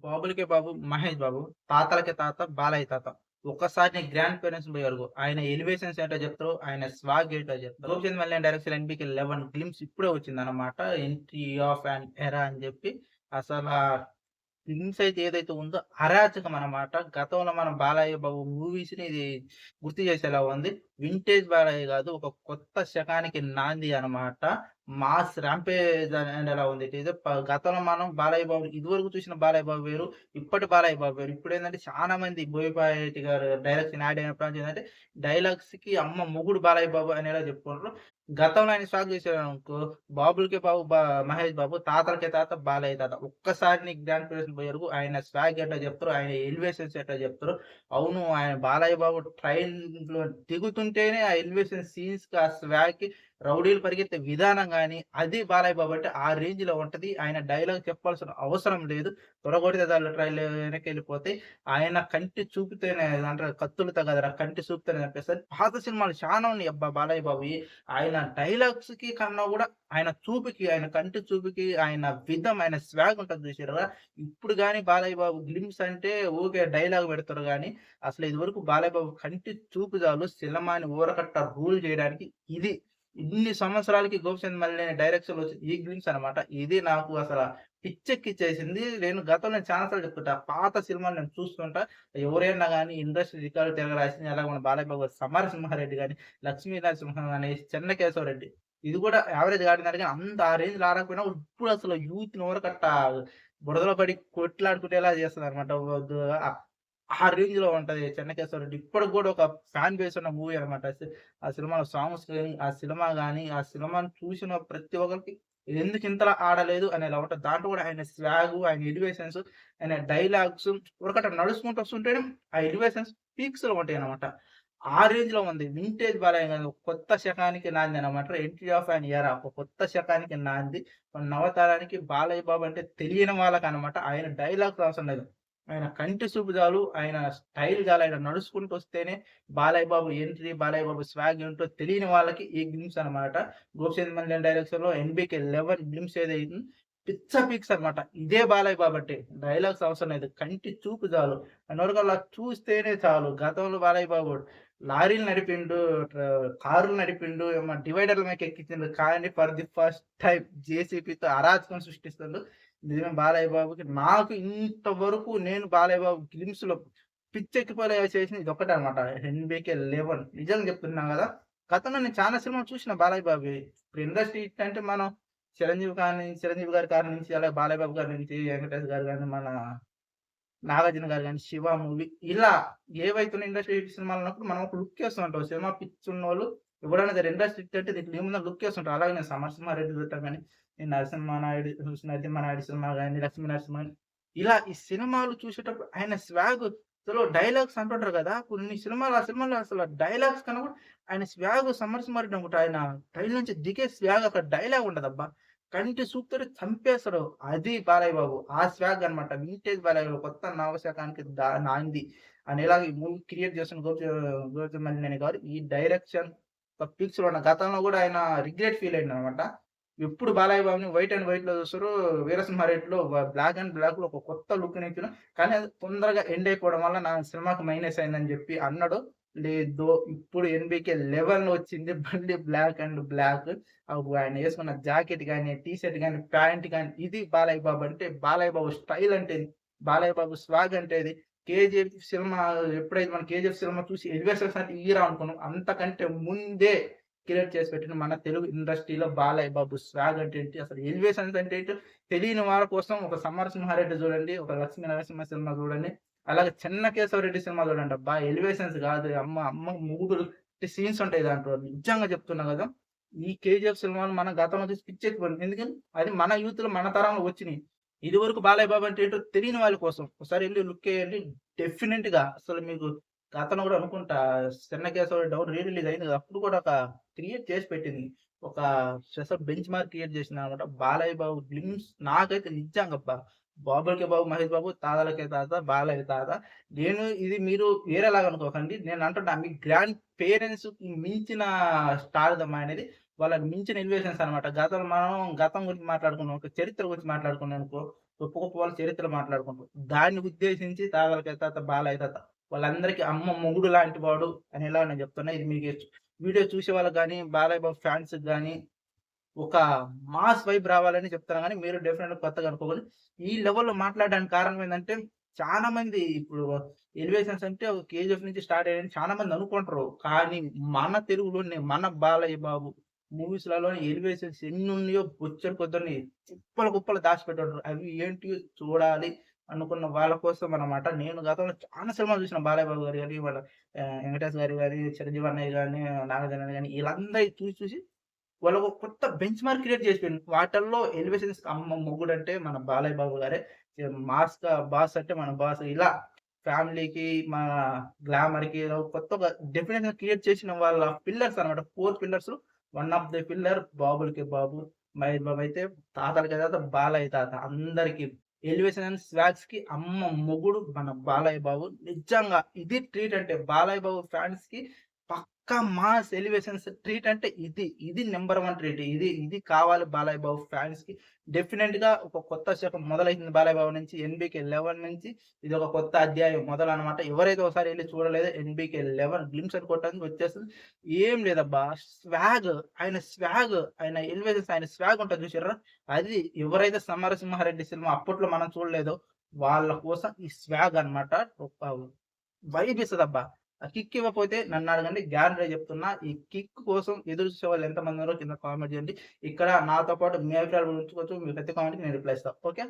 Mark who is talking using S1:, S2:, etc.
S1: బాబులకే బాబు, మహేష్ బాబు. తాతలకి తాత, బాలయ్య తాత. ఒక్కసారి నీ గ్రాండ్ పేరెంట్స్‌ని పోయి అడుగు. ఆయన ఎలివేషన్స్ ఏంటో చెప్తారు. ఆయన స్వాగ్ ఏంటో చెప్తారు. Gopichand Malineni direction NBK 11 glimpse ఇప్పుడే వచ్చిందనమాట. ఎంట్రీ ఆఫ్ అన్ ఎరా అని చెప్పి. అసలా గ్లింప్స్ అయితే ఏదైతే ఉందో అరాచకం అనమాట. గతంలో మనం బాలయ్య బాబు మూవీస్‌ని ఇది గుర్తు చేసేలా ఉంది. వింటేజ్ బాలయ్య కాదు. ఒక కొత్త శకానికి నాంది అనమాట. మాస్ ర్యాంపేజ్ అనేలా ఉంది. ఇదే గతంలో మనం బాలయ్య బాబు ఇదివరకు చూసిన బాలయ్య బాబు వేరు. ఇప్పటి బాలయ్య బాబు వేరు. ఇప్పుడేందంటే చాలా మంది బోయపాటి గారు డైరెక్షన్ యాడ్ అయినప్పటి నుంచి ఏందంటే డైలాగ్స్‌కి అమ్మ మొగుడు బాలయ్య బాబు అనేలా చెప్పుకుంటారు. గతంలో ఆయన స్వాగ్ చేసాడనుకో బాబులకే బాబు మహేష్ బాబు, తాతలకే తాత బాలయ్య తాత. ఒక్కసారి నీకు గ్రాండ్ పేరెంట్స్ పోయి అడుగు. ఆయన స్వాగ్ ఏంటో చెప్తారు. ఆయన ఎలివేషన్స్ ఏంటో చెప్తారు. అవును. ఆయన బాలయ్య బాబు ట్రైన్‌లో దిగుతుంటేనే ఆ ఎలివేషన్ సీన్స్‌కి, ఆ స్వాగ్‌కి రౌడీలు పరిగెత్తే విధానం గాని, అది బాలయ్య బాబు అంటే ఆ రేంజ్‌లో ఉంటది. ఆయన డైలాగ్ చెప్పాల్సిన అవసరం లేదు. తొడగొడితే చాలు ట్రైన్‌లో వెనక్కెళ్ళిపోతాయి. ఆయన కంటి చూపుతోనే అంటారు కత్తులతో కాదురా కంటి చూపుతోనే చంపేస్తారు. పాత సినిమాలు చానా ఉన్నాయి అబ్బా! బాలయ్య బాబుయి. ఆయన డైలాగ్స్‌కి కన్నా గూడా ఆయన చూపుకి, ఆయన కంటి చూపుకి, ఆయన విధం, ఆయన స్వాగ్ ఉంటది చూసారా? ఇప్పుడు గాని బాలయ్య బాబు గ్లింప్స్ అంటే ఊకే డైలాగ్ పెడతారు గానీ, అసలు ఇదివరకు బాలయ్య బాబు కంటి చూపు చాలు సినిమాని ఊరకట్ట రూల్ చేయడానికి. ఇది ఇన్ని సంవత్సరాలకి 'గోపిచంద్ మల్లి' డైరెక్షన్‌లో వచ్చిన ఈ గ్లింప్స్ అనమాట. ఇది నాకు అసల పిచ్చెక్కిచ్చేసింది. నేను గతంలో చాలా సార్లు చెప్తుంటా. పాత సినిమాలు నేను చూస్తుంటా. ఎవరైనా గాని ఇండస్ట్రీ రికార్డులు తిరగరాసింది అలాగే మన బాలయ్య బాబు గారు 'సమరసింహారెడ్డి' గాని, 'లక్ష్మీ నరసింహం' గాని, 'చెన్నకేశవరెడ్డి' ఇది కూడా యావరేజ్ ఆడినారు గానీ అంత ఆ రేంజ్‌లో ఆడకపోయినా ఇప్పుడు అసలు యూత్‌ని ఊరకట్ట బురదలో పడి కొట్లాడుకునేలా చేస్తదనమాట. ఆ రేంజ్‌లో ఉంటది 'చెన్నకేశవరెడ్డి'. ఇప్పటికి గూడా ఒక ఫ్యాన్ బేస్ ఉన్న మూవీ అనమాట. ఆ సినిమాలో సాంగ్స్ గాని, ఆ సినిమా గాని, ఆ సినిమాని చూసిన ప్రతి ఒక్కరికి ఎందుకు ఇంతలా ఆడలేదు అనేలా ఉంటది. దాంట్లో గూడా ఆయన స్వాగు, ఆయన ఎలివేషన్స్, ఆయన డైలాగ్స్ ఉరకట నడుచుకుంటూ వస్తుంటేనే ఆ ఎలివేషన్స్ పీక్స్‌లో ఉంటాయనమాట. ఆ రేంజ్‌లో ఉంది. వింటేజ్ బాలయ్య గారు ఒక కొత్త శకానికి నాంది అనమాట. ఎంట్రీ ఆఫ్ అన్ ఎరా ఒక కొత్త శకానికి నాంది. నవతరానికి బాలయ్య బాబు అంటే తెలియని వాళ్ళకనమాట. ఆయన డైలాగ్స్ అవసరం లేదు. ఆయన కంటి చూపు చాలు, ఆయన స్టైల్ చాలు, ఆయన నడుచుకుంటూ వస్తేనే బాలయ్య బాబు ఎంట్రీ, బాలయ్య బాబు స్వాగ్ ఏంటో తెలియని వాళ్ళకి ఈ గ్లింప్స్ అనమాట. 'గోపిచంద్ మల్లేని' డైరెక్షన్‌లో 'ఎన్‌బీకే 11' గ్లింప్స్ ఏదైతుందో పిచ్చ పీక్స్ అనమాట. ఇదే బాలయ్య బాబు అంటే. డైలాగ్స్ అవసరం లేదు. కంటి చూపు చాలు. నోరుగల్లా చూస్తేనే చాలు. గతంలో బాలయ్య బాబు లారీలు నడిపిండు, కారులు నడిపిండు, ఏమో డివైడర్ల మీదకి ఎక్కించిండు. కానీ ఫర్ ది ఫస్ట్ టైమ్ జేసీబీతో అరాచకం సృష్టిస్తుండు. నిజమే బాలయ్య బాబుకి నాకు ఇంతవరకు నేను బాలయ్య బాబు గ్లింప్స్‌లో పిచ్చెక్కిపోయేలా చేసింది ఇదొక్కటే అన్నమాట. 'ఎన్‌బీకే 11' నిజంగా చెప్తున్నా గదా! గతంలో నేను చాలా సినిమాలు చూసిన బాలయ్య బాబుయి. ఇప్పుడు ఇండస్ట్రీ హిట్ అంటే మనం చిరంజీవి గారి కాడి నుంచి అలాగే బాలయ్య బాబు గారి నుంచి, వెంకటేష్ గారు గాని, మన నాగార్జున గారు గాని, 'శివ' మూవీ ఇలా ఏవైతున్న ఇండస్ట్రీ హిట్ సినిమాలున్నప్పుడు మనం ఒక లుక్ ఏస్తుంటాం. సినిమా పిచ్చున్నోళ్ళు ఎవడైనా సరే ఇండస్ట్రీ హిట్ అంటే దీనికి ఏముందని లుక్ ఏస్తుంటారు. అలాగే నేను 'సమరసింహారెడ్డి' చూడటం గాని, నేను 'నరసింహానాయుడు' సినిమా గాని, 'లక్ష్మీ నరసింహ' ఇలా ఈ సినిమాలు చూసేటప్పుడు ఆయన స్వాగ్ అసలు డైలాగ్స్ అంటుంటారు గదా! కొన్ని సినిమాలు ఆ సినిమాలో అసలు డైలాగ్స్ కన్నా కూడా ఆయన స్వాగ్ 'సమరసింహారెడ్డి' అనుకుంటా ఆయన ట్రైన్ నుంచి దిగే స్వాగ్ అక్కడ డైలాగ్ ఉంటదబ్బా! కంటి చూపుతోటి చంపేస్తాడు. అది బాలయ్య బాబు. ఆ స్వాగ్ అన్నమాట. వింటేజ్ బాలయ్య బాబు. కొత్త నవశకానికి నాంది అనేలాగా ఈ మూవీ క్రియేట్ చేస్తున్న గోపి మల్లినేని గారు ఈ డైరెక్షన్ ఒక పీక్స్‌లో ఉన్న గతంలో గూడా ఆయన రిగ్రెట్ ఫీల్ అయిండనమాట. ఎప్పుడు బాలయ్య బాబుని వైట్ అండ్ వైట్‌లో చూస్తారు. 'వీరసింహారెడ్డిలో' బ్లాక్ అండ్ బ్లాక్‌లో ఒక కొత్త లుక్‌ని ఇచ్చిన కానీ అది తొందరగా ఎండ్ అయిపోవడం వల్ల నా సినిమాకి మైనస్ అయిందని జెప్పి అన్నాడు. లేదు ఇప్పుడు 'ఎన్‌బీకే 11' వచ్చింది. బండి బ్లాక్ అండ్ బ్లాక్. ఆయన యేసుకున్న జాకెట్ గాని, టీ షర్ట్ గాని, ప్యాంట్ గాని ఇది బాలయ్య బాబు అంటే, బాలయ్య బాబు స్టైల్ అంటే ఇది. బాలయ్య బాబు స్వాగ్ అంటే ఇది. 'కేజీఎఫ్' సినిమా ఎప్పుడైతే మనం 'కేజీఎఫ్' సినిమా చూసి ఎలివేషన్స్ అంటే ఈ హీరో అనుకున్నాం. అంతకంటే ముందే క్రియేట్ చేసి పెట్టిన మన తెలుగు ఇండస్ట్రీలో బాలయ్య బాబు స్వాగ్ అంటే ఏంటి? అసలు ఎలివేషన్స్ అంటే ఏంటో తెలియని వాళ్ళ కోసం ఒక 'సమరసింహారెడ్డి' చూడండి, ఒక 'లక్ష్మీ నరసింహ' సినిమా చూడండి. అలాగే 'చెన్నకేశవరెడ్డి' సినిమా చూడండి. అబ్బా! ఎలివేషన్స్ కాదు అమ్మ అమ్మ మొగుడు సీన్స్ ఉంటాయి దాంట్లో. నిజంగా చెప్తున్నా కదా! ఈ 'కేజీఎఫ్' సినిమాలు మన గతంలో చూసి పిచ్చెక్కిపోయింది. ఎందుకని అది మన యూత్‌లో మన తరంలో వచ్చినియి. ఇదివరకు బాలయ్య బాబు అంటే ఏంటో తెలియని వాళ్ళ కోసం. ఒకసారి ఎళ్లి లుక్ ఎయండి. డెఫినిట్‌గా అసలు మీకు గతంలో కూడా అనుకుంటా 'చెన్నకేశవ డౌన్' రీ రిలీజ్ అయింది కదా! అప్పుడు కూడా ఒక క్రియేట్ చేసి పెట్టింది. ఒక స్పెషల్ బెంచ్ మార్క్ క్రియేట్ చేసిందనమాట. బాలయ్య బాబు గ్లిమ్స్ నాకైతే నిజంగా అబ్బా! 'బాబులకే బాబు మహేష్ బాబు, తాతలకే తాత, బాలయ్య తాత.' నేను ఇది మీరు వేరేలాగా అనుకోకండి. నేను అంటున్నా మీ గ్రాండ్ పేరెంట్స్‌కి మించిన స్టార్‌దమ్ అనేది వాళ్ళకి మించిన ఎలివేషన్స్ అన్నమాట. గతంలో మనం గతం గురించి మాట్లాడుకున్నాం. ఒక చరిత్ర గురించి మాట్లాడుకున్నాం అనుకో, గొప్ప గొప్ప వాళ్ళ చరిత్ర మాట్లాడుకుంటారు. దాన్ని ఉద్దేశించి తాతలకి తాత, బాలయ్య తాత వాళ్ళందరికీ అమ్మ మొగుడు లాంటి వాడు అనేలా నేను చెప్తున్నా. ఇది మీకు వీడియో చూసే వాళ్ళకి గాని, బాలయ్య బాబు ఫ్యాన్స్‌కి గాని ఒక మాస్ వైబ్ రావాలని చెప్తాను గానీ, మీరు డెఫినెట్‌గా కొత్తగా అనుకోకూడదు. ఈ లెవెల్‌లో మాట్లాడడానికి కారణం ఏందంటే, చాలా మంది ఇప్పుడు ఎలివేషన్స్ అంటే ఒక కేజీఎఫ్ నుంచి స్టార్ట్ అయ్యాయని చాలా మంది అనుకుంటారు. కానీ మన తెలుగులోనే మన బాలయ్య బాబు మూవీస్‌లలోని ఎలివేషన్స్ ఎన్నున్నాయో బొచ్చెడు కొద్దన్ని కుప్పలు కుప్పలు దాచిపెట్టుంటారు. అవి ఏంటియో చూడాలి అనుకున్న వాళ్ళ కోసం అన్నమాట. నేను గతంలో చాలా సినిమాలు చూసిన బాలయ్య బాబు గారియి గాని, వాళ్ళ వెంకటేష్ గారియి గాని, చిరంజీవి అన్నయ్య గాని, నాగార్జున అన్నయ్య గాని వీళ్ళందరియి చూసి చూసి వాళ్ళొక కొత్త బెంచ్ మార్క్ క్రియేట్ చేసిపోయిండు. వాటిల్లో ఎలివేషన్స్ అమ్మ మొగుడంటే మన బాలయ్య బాబు గారే. మాస్‌గా బాస్ అంటే మన బాస్. ఇలా ఫ్యామిలీకి, మన గ్లామర్‌కి కొత్తగా డెఫినేషన్ క్రియేట్ చేసిన వాళ్ళ పిల్లర్స్ అన్నమాట. 4 పిల్లర్స్‌లో వన్ ఆఫ్ ది పిల్లర్ 'బాబులకి బాబు', 'మహేష్ బాబు' అయితే తాతలకి తాత, బాలయ్య తాత అందరికి ఎలివేషన్ అండ్ స్వాగ్స్‌కి అమ్మ మొగుడు మన బాలయ్య బాబు. నిజంగా ఇది ట్రీట్ అంటే బాలయ్య బాబు ఫ్యాన్స్‌కి పక్కా మాస్ ఎలివేషన్స్ ట్రీట్ అంటే ఇది. ఇది నంబర్ 1 ట్రీట్. ఇది కావాలి బాలయ్య బాబు ఫ్యాన్స్‌కి. డెఫినెట్‌గా ఒక కొత్త శకం మొదలైతుంది బాలయ్య బాబు నుంచి. 'ఎన్‌బీకే 11' నుంచి ఇదొక కొత్త అధ్యాయం మొదలనమాట. ఎవరైతే ఒకసారి ఎళ్లి చూడలేదో 'ఎన్‌బీకే 11' గ్లింప్స్ అని కొట్టండి వచ్చేస్తది. ఏం లేదబ్బా! స్వాగ్, ఆయన ఎలివేషన్స్, ఆయన స్వాగ్ ఉంటది చూసారా? అది ఎవరైతే 'సమరసింహారెడ్డి' సినిమా అప్పట్లో మనం చూడలేదో వాళ్ళ కోసం ఈ స్వాగ్ అన్నమాట. ఒక వైబ్ ఇస్తదబ్బా! ఆ కిక్ ఇవ్వకపోతే నన్నడగండి. గ్యారంటీగా చెప్తున్నా. ఈ కిక్ కోసం ఎదురు చూసేవాళ్ళు ఎంతమంది ఉన్నారో కింద కామెంట్ చేయండి. ఇక్కడ నాతో పాటు మీ అభిప్రాయాలు కూడా ఉంచుకోవచ్చు. మీ ప్రతి కామెంట్‌కి నేను రిప్లై ఇస్తా. ఓకే.